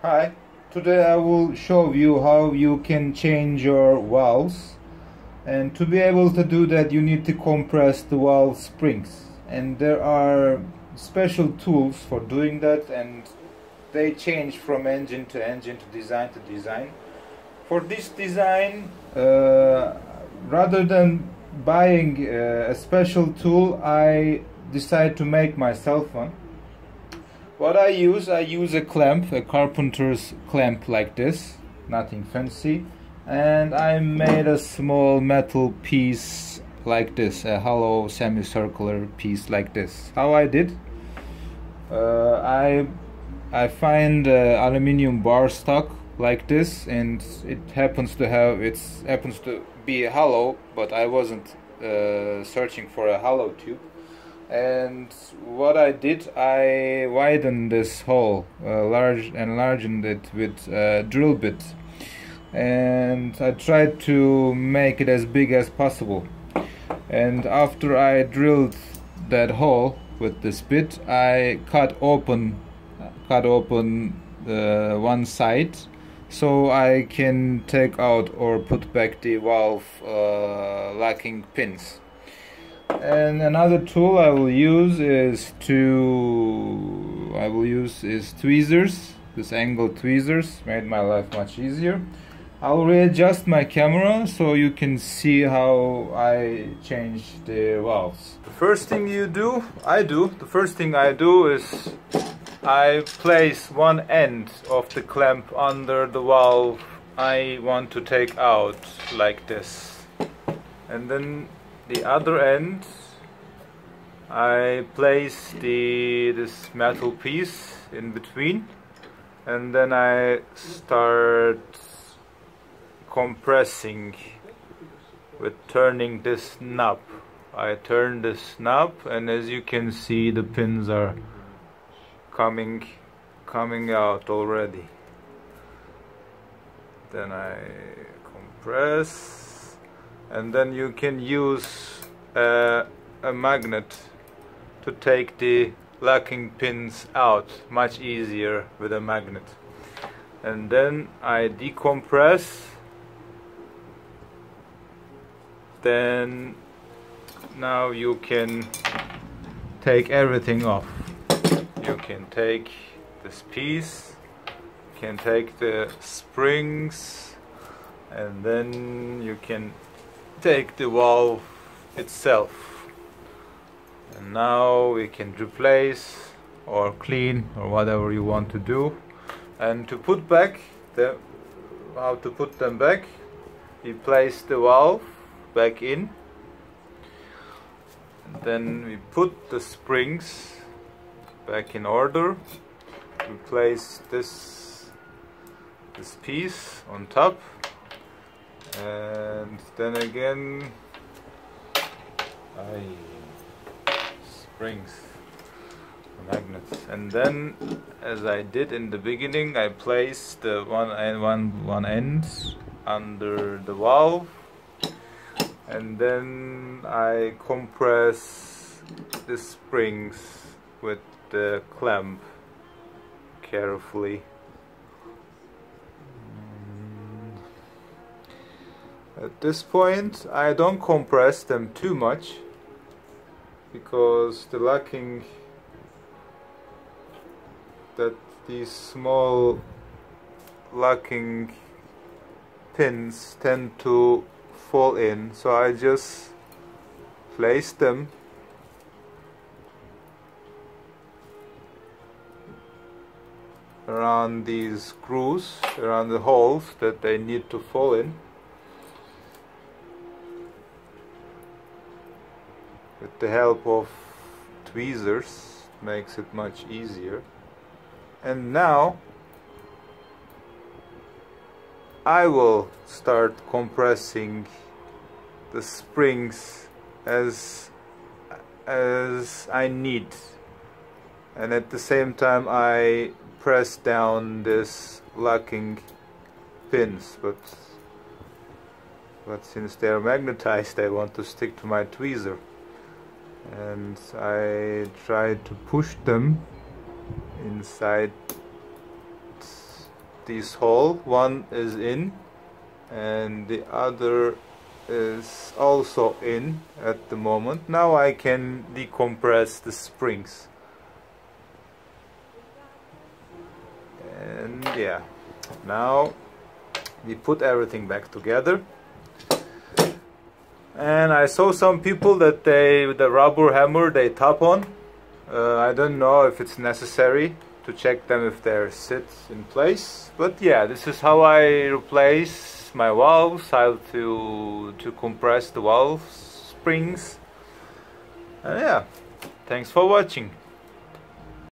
Hi, today I will show you how you can change your valves, and to be able to do that you need to compress the valve springs, and there are special tools for doing that, and they change from engine to engine, to design. For this design, rather than buying a special tool, I decided to make myself one. What I use a clamp, a carpenter's clamp like this, nothing fancy, and I made a small metal piece like this, a hollow semicircular piece like this. How I did? I find aluminium bar stock like this, and it happens to be hollow, but I wasn't searching for a hollow tube. And what I did, I widened this hole, enlarged it with a drill bit, and I tried to make it as big as possible. And after I drilled that hole with this bit, I cut open one side, so I can take out or put back the valve locking pins. And another tool I will use is tweezers. This angle tweezers made my life much easier. I'll readjust my camera so you can see how I change the valves. The first thing I do is I place one end of the clamp under the valve I want to take out like this, and then the other end I place this metal piece in between, and then I start compressing with turning this knob. I turn this knob, and as you can see, the pins are coming out already. Then I compress, and then you can use a magnet to take the locking pins out much easier with a magnet. And then I decompress. Then now you can take everything off. You can take this piece, you can take the springs, and then you can take the valve itself. And now we can replace or clean or whatever you want to do. And to put back how to put them back, we place the valve back in, and then we put the springs back in order. We place this piece on top, and then again springs, magnets, and then as I did in the beginning, I place the one end under the valve, and then I compress the springs with the clamp carefully. At this point I don't compress them too much, because the locking, that these small locking pins tend to fall in, so I just place them around these grooves, around the holes that they need to fall in. With the help of tweezers, makes it much easier. And now I will start compressing the springs as I need, and at the same time I press down this locking pins, but since they are magnetized, I want to stick to my tweezer, and I try to push them inside these holes. One is in and the other is also in at the moment. Now I can decompress the springs. And yeah, now we put everything back together. And I saw some people that with the rubber hammer they tap on. I don't know if it's necessary to check them if they sit in place, but yeah, this is how I replace my valves, how to compress the valve springs. And yeah, thanks for watching.